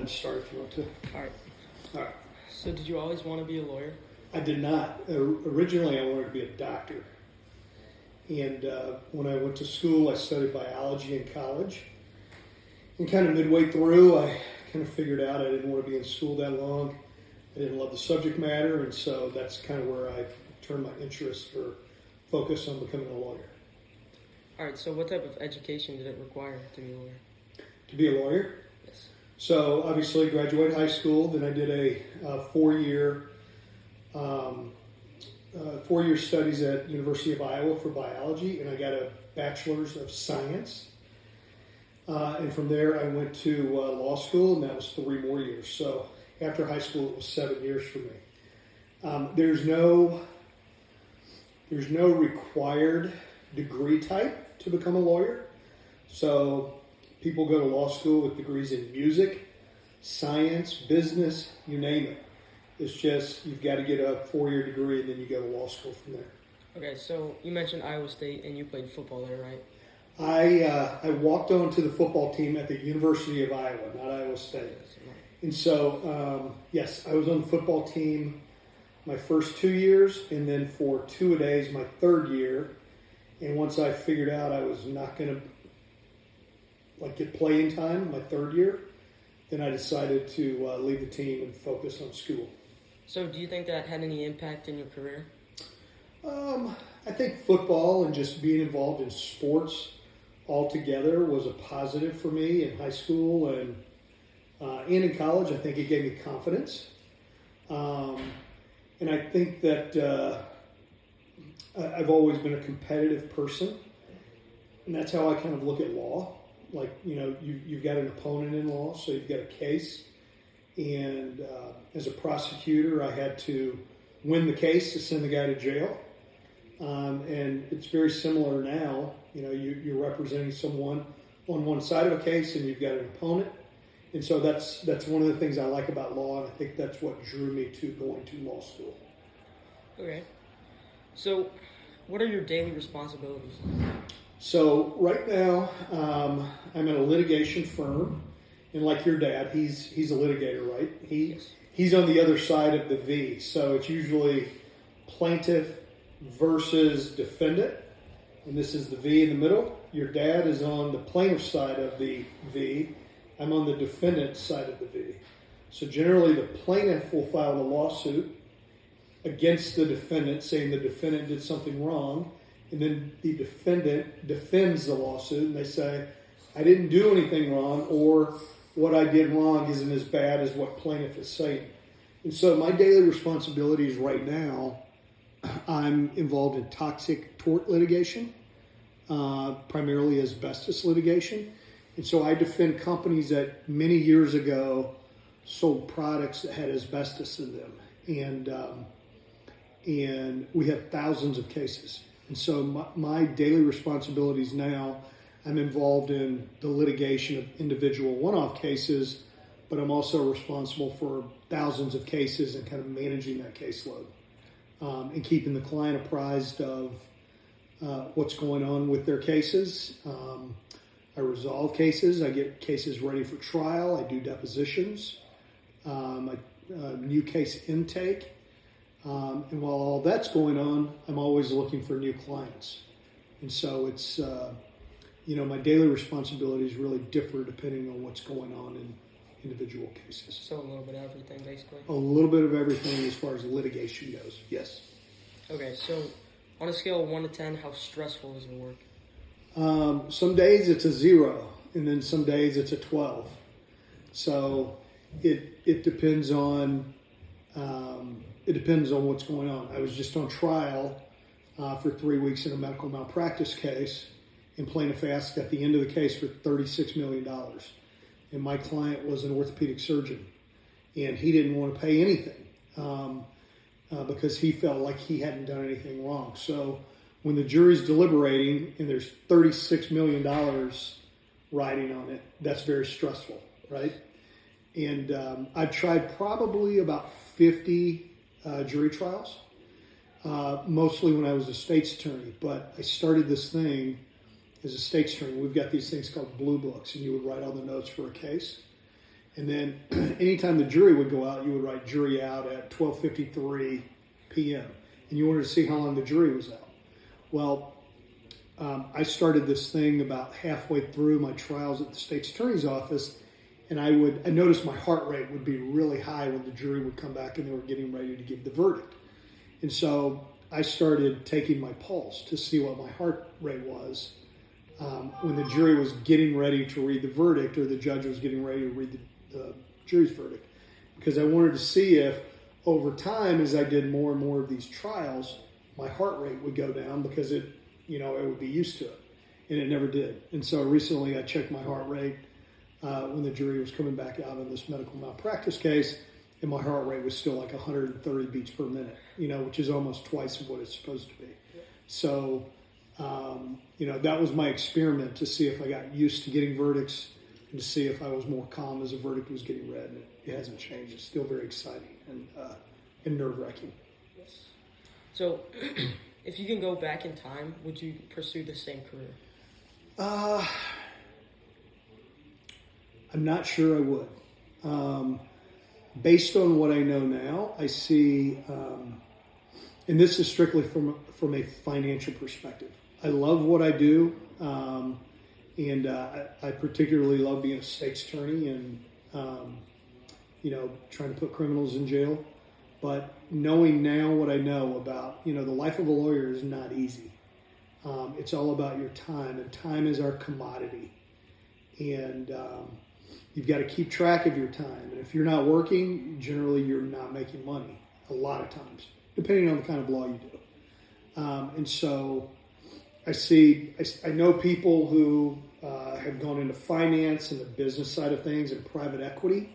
to start if you want to. All right. All right. So did you always want to be a lawyer? I did not. Originally, I wanted to be a doctor. And when I went to school, I studied biology in college. And kind of midway through, I kind of figured out I didn't want to be in school that long. I didn't love the subject matter, and so that's kind of where I turned my interest or focus on becoming a lawyer. All right, so what type of education did it require to be a lawyer? To be a lawyer? Yes. So obviously graduated high school, then I did a four-year studies at University of Iowa for biology, and I got a bachelor's of science. And from there, I went to law school, and that was 3 more years. So after high school, it was 7 years for me. There's no required degree type to become a lawyer. So people go to law school with degrees in music, science, business, you name it. It's just you've got to get a 4-year degree, and then you go to law school from there. Okay, so you mentioned Iowa State, and you played football there, right? I walked on to the football team at the University of Iowa, not Iowa State. And so, yes, I was on the football team my first 2 years, and then for 2-a-days my 3rd year. And once I figured out I was not going to get playing time my 3rd year, then I decided to leave the team and focus on school. So do you think that had any impact in your career? I think football and just being involved in sports altogether was a positive for me in high school and in college. I think it gave me confidence. And I think that I've always been a competitive person, and that's how I kind of look at law. Like, you've got an opponent in law, so you've got a case. And as a prosecutor, I had to win the case to send the guy to jail. And it's very similar now. You're representing someone on one side of a case, and you've got an opponent. And so that's one of the things I like about law, and I think that's what drew me to going to law school. Okay. So what are your daily responsibilities? So right now, I'm in a litigation firm, and like your dad, he's a litigator, right? He's on the other side of the V. So it's usually plaintiff versus defendant, and this is the V in the middle. Your dad is on the plaintiff side of the V. I'm on the defendant side of the V. So generally, the plaintiff will file a lawsuit against the defendant, saying the defendant did something wrong, and then the defendant defends the lawsuit, and they say, I didn't do anything wrong, or what I did wrong isn't as bad as what plaintiff is saying. And so my daily responsibilities right now, I'm involved in toxic tort litigation, primarily asbestos litigation. And so I defend companies that many years ago sold products that had asbestos in them. And we have thousands of cases. And so my daily responsibilities now, I'm involved in the litigation of individual one-off cases, but I'm also responsible for thousands of cases and kind of managing that caseload and keeping the client apprised of what's going on with their cases. I resolve cases. I get cases ready for trial. I do depositions. New case intake. And while all that's going on, I'm always looking for new clients. And so it's, my daily responsibilities really differ depending on what's going on in individual cases. So a little bit of everything, basically? A little bit of everything as far as litigation goes, yes. Okay, so on a scale of 1 to 10, how stressful is your work? Some days it's a 0, and then some days it's a 12. So it depends on what's going on. I was just on trial for 3 weeks in a medical malpractice case, and plaintiff asked at the end of the case for $36 million. And my client was an orthopedic surgeon, and he didn't want to pay anything because he felt like he hadn't done anything wrong. So when the jury's deliberating and there's $36 million riding on it, that's very stressful, right? And I've tried probably about 50 jury trials, mostly when I was a state's attorney. But I started this thing as a state's attorney. We've got these things called blue books, and you would write all the notes for a case. And then anytime the jury would go out, you would write jury out at 12:53 p.m. And you wanted to see how long the jury was out. Well, I started this thing about halfway through my trials at the state's attorney's office, and I noticed my heart rate would be really high when the jury would come back and they were getting ready to give the verdict. And so I started taking my pulse to see what my heart rate was when the jury was getting ready to read the verdict, or the judge was getting ready to read the jury's verdict, because I wanted to see if over time, as I did more and more of these trials, my heart rate would go down because I would be used to it, and it never did. And so recently I checked my heart rate when the jury was coming back out on this medical malpractice case, and my heart rate was still like 130 beats per minute, which is almost twice of what it's supposed to be. So, that was my experiment to see if I got used to getting verdicts and to see if I was more calm as a verdict was getting read. And it hasn't changed. It's still very exciting and nerve-wracking. Yes. So, if you can go back in time, would you pursue the same career? I'm not sure I would. Based on what I know now, I see, and this is strictly from a financial perspective. I love what I do, and I particularly love being a state's attorney and, trying to put criminals in jail. But knowing now what I know about, the life of a lawyer is not easy. It's all about your time, and time is our commodity. And you've got to keep track of your time. And if you're not working, generally you're not making money a lot of times, depending on the kind of law you do. And so I know people who have gone into finance and the business side of things and private equity.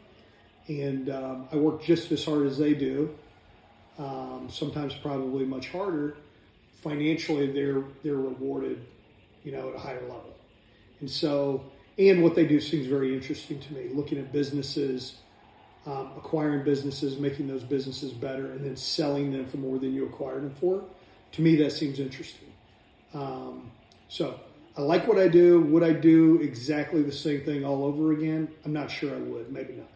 And I work just as hard as they do, sometimes probably much harder. Financially, they're rewarded, at a higher level. And so, and what they do seems very interesting to me, looking at businesses, acquiring businesses, making those businesses better, and then selling them for more than you acquired them for. To me, that seems interesting. So I like what I do. Would I do exactly the same thing all over again? I'm not sure I would. Maybe not.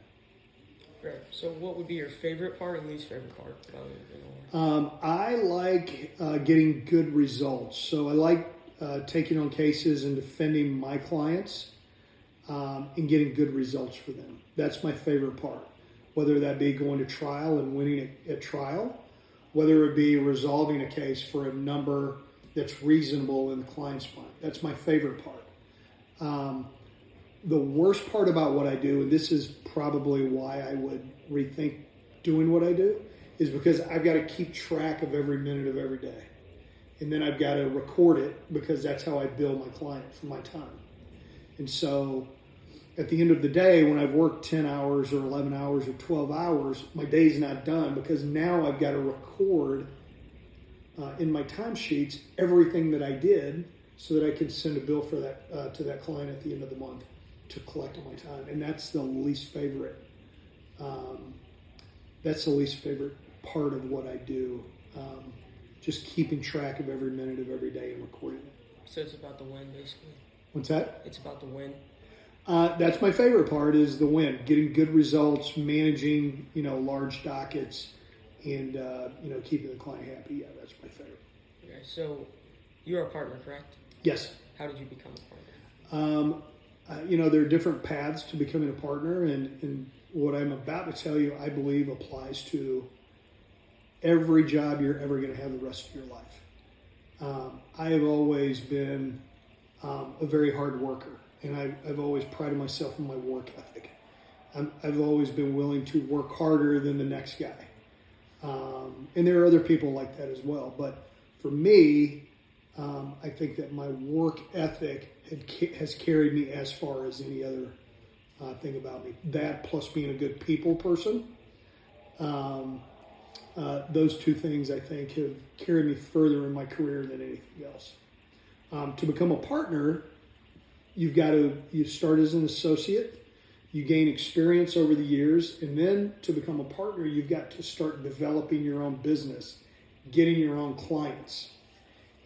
Right. So what would be your favorite part and least favorite part about it? I like getting good results. So I like taking on cases and defending my clients and getting good results for them. That's my favorite part. Whether that be going to trial and winning it at trial, whether it be resolving a case for a number that's reasonable in the client's mind. That's my favorite part. The worst part about what I do, and this is probably why I would rethink doing what I do, is because I've got to keep track of every minute of every day. And then I've got to record it because that's how I bill my client for my time. And so at the end of the day, when I've worked 10 hours or 11 hours or 12 hours, my day's not done because now I've got to record in my timesheets everything that I did so that I can send a bill for that to that client at the end of the month to collect on my time. And that's the least favorite. That's the least favorite part of what I do. Just keeping track of every minute of every day and recording it. So it's about the win, basically. What's that? It's about the win. That's my favorite part, is the win, getting good results, managing, large dockets, and, keeping the client happy. Yeah, that's my favorite. Okay, so you're a partner, correct? Yes. How did you become a partner? There are different paths to becoming a partner, and what I'm about to tell you, I believe applies to every job you're ever going to have the rest of your life. I have always been a very hard worker, and I've always prided myself on my work ethic. I've always been willing to work harder than the next guy. And there are other people like that as well. But for me, I think that my work ethic has carried me as far as any other thing about me. That plus being a good people person. Those two things, I think, have carried me further in my career than anything else. To become a partner, you start as an associate, you gain experience over the years, and then to become a partner, you've got to start developing your own business, getting your own clients.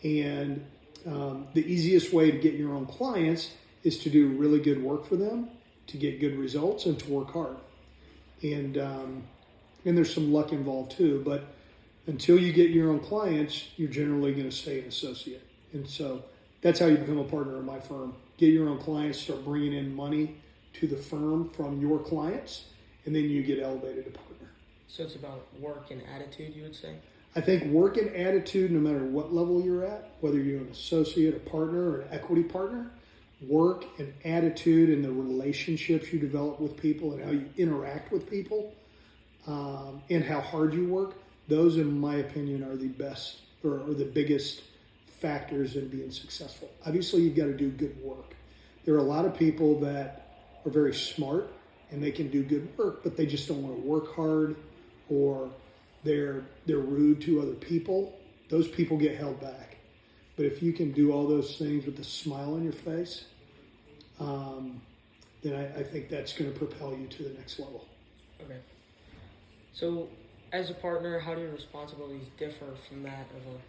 And the easiest way to get your own clients is to do really good work for them, to get good results and to work hard. And there's some luck involved too, but until you get your own clients, you're generally going to stay an associate. And so that's how you become a partner in my firm. Get your own clients, start bringing in money to the firm from your clients, and then you get elevated to partner. So it's about work and attitude, you would say? I think work and attitude, no matter what level you're at, whether you're an associate, a partner, or an equity partner, work and attitude and the relationships you develop with people and how you interact with people, and how hard you work, those, in my opinion, are the best or the biggest factors in being successful. Obviously, you've got to do good work. There are a lot of people that are very smart and they can do good work, but they just don't want to work hard, or they're rude to other people. Those people get held back. But if you can do all those things with a smile on your face, then I think that's going to propel you to the next level. Okay. So, as a partner, how do your responsibilities differ from that of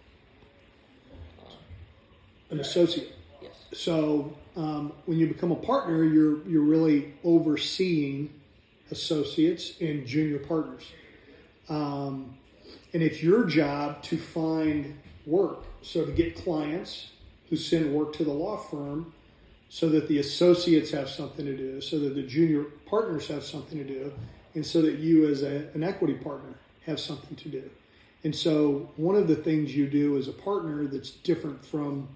An associate. yes? So when you become a partner, you're really overseeing associates and junior partners. And it's your job to find work. So to get clients who send work to the law firm so that the associates have something to do, so that the junior partners have something to do, and so that you as an equity partner have something to do. And so one of the things you do as a partner that's different from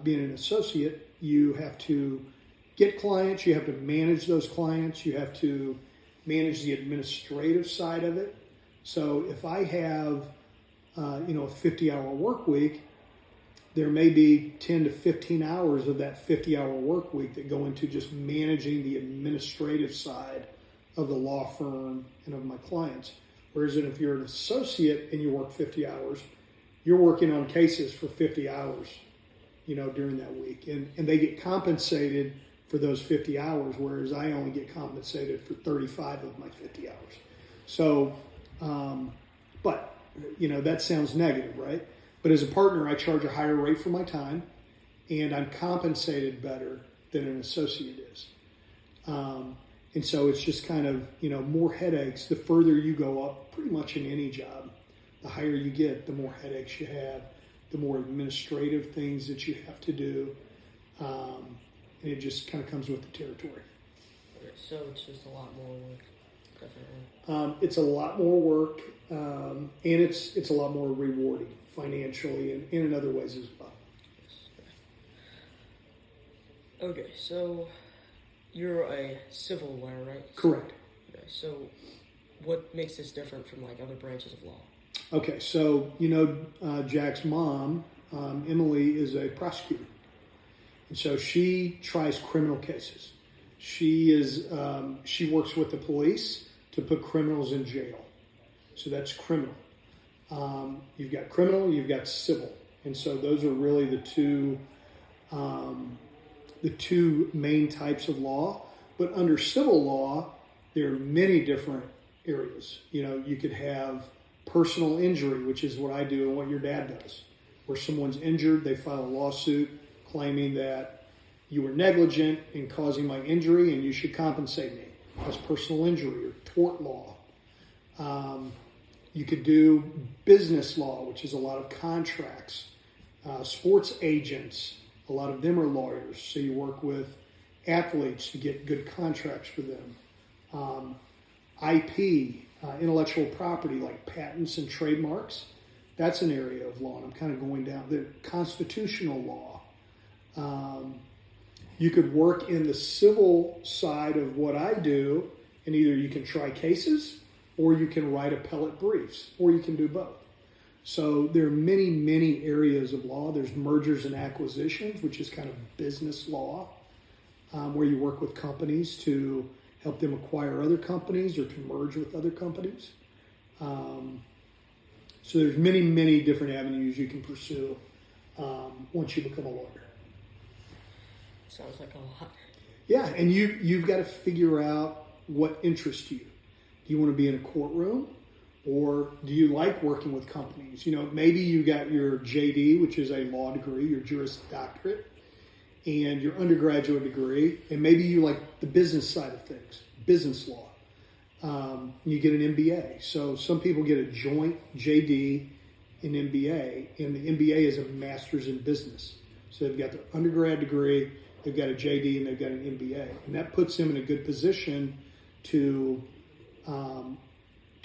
being an associate, you have to get clients, you have to manage those clients, you have to manage the administrative side of it. So if I have a 50-hour work week, there may be 10 to 15 hours of that 50-hour work week that go into just managing the administrative side of the law firm and of my clients. Whereas if you're an associate and you work 50 hours, you're working on cases for 50 hours, during that week. And they get compensated for those 50 hours, whereas I only get compensated for 35 of my 50 hours. So, but that sounds negative, right? But as a partner, I charge a higher rate for my time, and I'm compensated better than an associate is. And so it's just kind of, more headaches. The further you go up, pretty much in any job, the higher you get, the more headaches you have, the more administrative things that you have to do. And it just kind of comes with the territory. Okay, so it's just a lot more work, definitely. It's a lot more work, and it's a lot more rewarding financially and in other ways as well. Okay, so you're a civil lawyer, right? Correct. Okay, so what makes this different from other branches of law? Okay, so Jack's mom, Emily, is a prosecutor, and so she tries criminal cases. She works with the police to put criminals in jail. So that's criminal. You've got criminal, you've got civil, and so those are really the two main types of law. But under civil law, there are many different areas. You could have personal injury, which is what I do and what your dad does, where someone's injured, they file a lawsuit claiming that you were negligent in causing my injury and you should compensate me. That's personal injury or tort law. You could do business law, which is a lot of contracts. Sports agents, a lot of them are lawyers, so you work with athletes to get good contracts for them. IP, intellectual property like patents and trademarks, that's an area of law, and I'm kind of going down the constitutional law. You could work in the civil side of what I do, and either you can try cases or you can write appellate briefs, or you can do both. So there are many, many areas of law. There's mergers and acquisitions, which is kind of business law, where you work with companies to help them acquire other companies or to merge with other companies. So there's many, many different avenues you can pursue once you become a lawyer. Sounds like a lot. Yeah, and you've got to figure out what interests you. Do you want to be in a courtroom, or do you like working with companies? Maybe you got your JD, which is a law degree, your Juris Doctorate, and your undergraduate degree, and maybe you like the business side of things, business law. You get an MBA. So some people get a joint JD and MBA, and the MBA is a master's in business. So they've got their undergrad degree, they've got a JD, and they've got an MBA, and that puts them in a good position to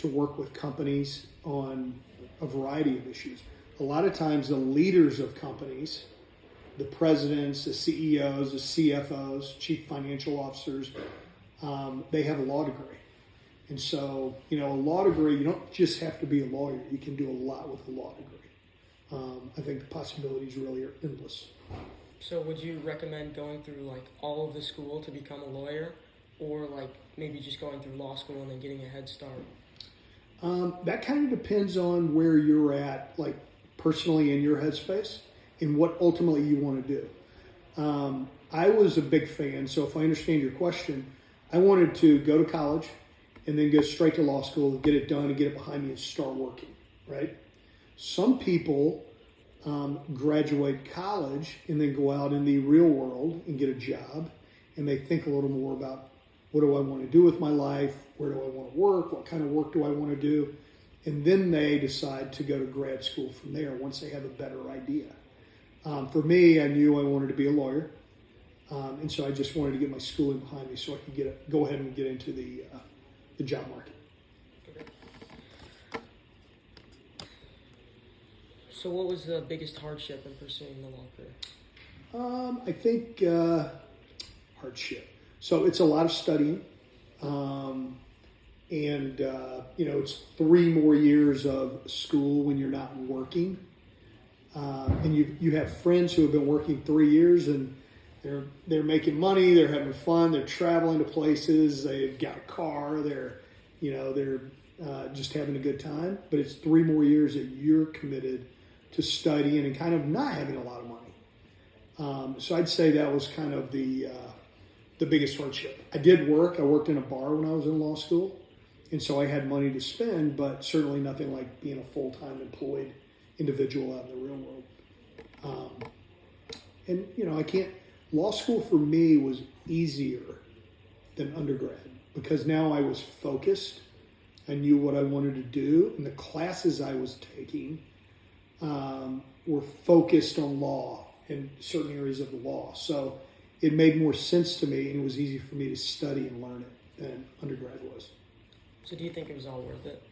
work with companies on a variety of issues. A lot of times, the leaders of companies, the presidents, the CEOs, the CFOs, chief financial officers, they have a law degree. And so, a law degree, you don't just have to be a lawyer. You can do a lot with a law degree. I think the possibilities really are endless. So would you recommend going through like all of the school to become a lawyer, or like maybe just going through law school and then getting a head start? That kind of depends on where you're at, like personally in your headspace, and what ultimately you want to do. I was a big fan, so if I understand your question, I wanted to go to college and then go straight to law school, get it done and get it behind me and start working, right? Some people graduate college and then go out in the real world and get a job, and they think a little more about, what do I want to do with my life? Where do I want to work? What kind of work do I want to do? And then they decide to go to grad school from there once they have a better idea. For me, I knew I wanted to be a lawyer, and so I just wanted to get my schooling behind me so I could go ahead and get into the job market. Okay. So what was the biggest hardship in pursuing the law career? I think hardship. So it's a lot of studying, and it's 3 more years of school when you're not working, and you have friends who have been working 3 years, and they're making money, they're having fun, they're traveling to places, they've got a car, they're just having a good time. But it's 3 more years that you're committed to studying and kind of not having a lot of money. So I'd say that was kind of the biggest hardship. I did work. I worked in a bar when I was in law school, and so I had money to spend, but certainly nothing like being a full-time employed individual out in the real world. I can't. Law school for me was easier than undergrad because now I was focused. I knew what I wanted to do, and the classes I was taking were focused on law and certain areas of the law. So it made more sense to me, and it was easy for me to study and learn it than undergrad was. So do you think it was all worth it?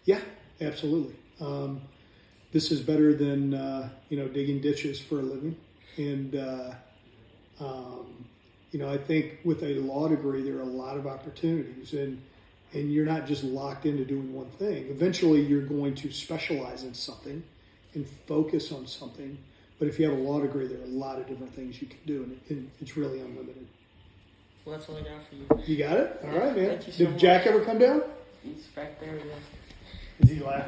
Yeah, absolutely. This is better than digging ditches for a living, and I think with a law degree there are a lot of opportunities, and you're not just locked into doing one thing. Eventually, you're going to specialize in something and focus on something. But if you have a law degree, there are a lot of different things you can do, and it's really unlimited. Well, that's all I got for you. You got it? All right, man. Thank you so Did much. Jack ever come down? He's back there, yeah. Is he laughing?